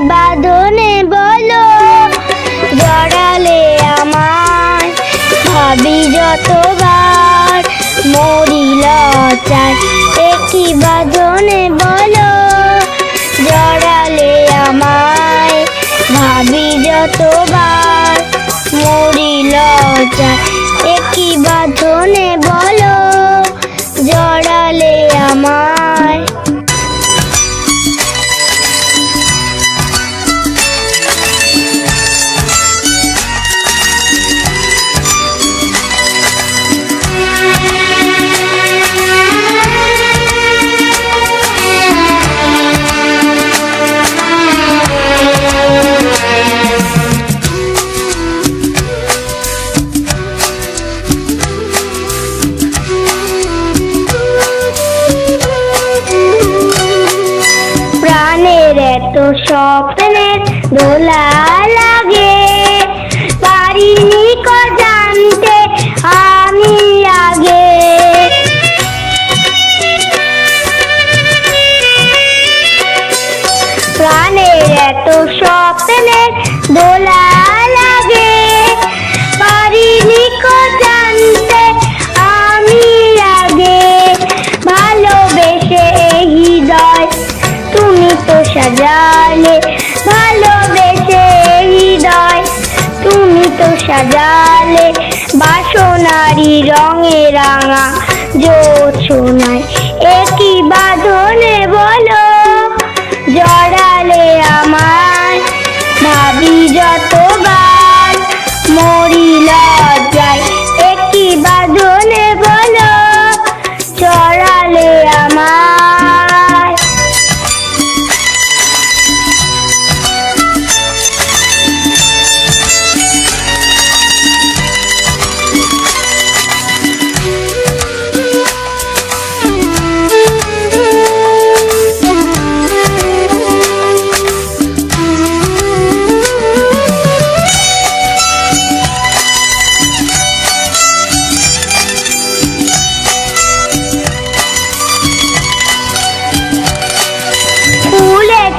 বাঁধনে বলো জড়ালে আমায়, ভাবি যতবার মরি লজ্জায়। একই বাঁধনে বলো জড়ালে আমায়, ভাবি যতবার মরি লজ্জায়। একই বাঁধনে বলো জড়ালে আমায়। এত স্বপ্নের দোলা লাগে, পারিনি কো জানতে আমি আগে। প্রাণের এত স্বপ্নের দোলা লাগে, পারিনি কো জানতে আমি আগে। ভালোবেসে হৃদয় তুমি তো সাজালে, ভালোবেসে হৃদয় তুমি তো সাজালে। বাসনারি রঙে রাঙা জোছনায়, একই বাঁধনে বলো জড়ালে আমায়, ভাবি যতবার মরি লজ্জায়। একই বাঁধনে বলো জড়ালে আমায়।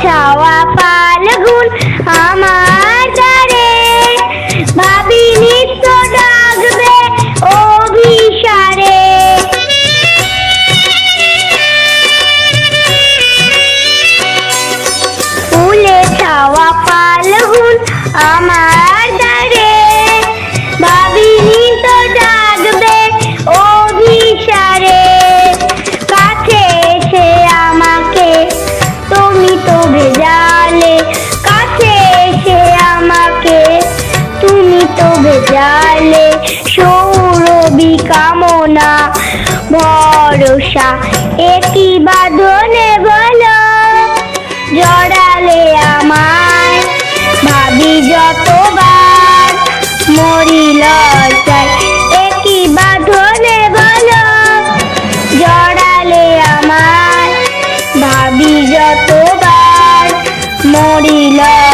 ছাওয়া ফাল্গুন আমার দ্বারে, ভাবিনি তো ডাকবে অভিসারে। ফুলে ছাওয়া ফাল্গুন আমার দ্বারে, ভাবিনি তো ডাকবে অভিসারে। কাছে এসে আমাকে তুমি তো ভেজালে, কাছে এসে আমাকে তুমি তো ভেজালে। সৌরভী কামনা ভরসা, একই বাঁধনে বলো জড়ালে আমায়, ভাবি যতবার মরি লজ্জায়। একই বাঁধনে বলো জড়ালে আমায়, ভাবি যতবার মরি লজ্জায়।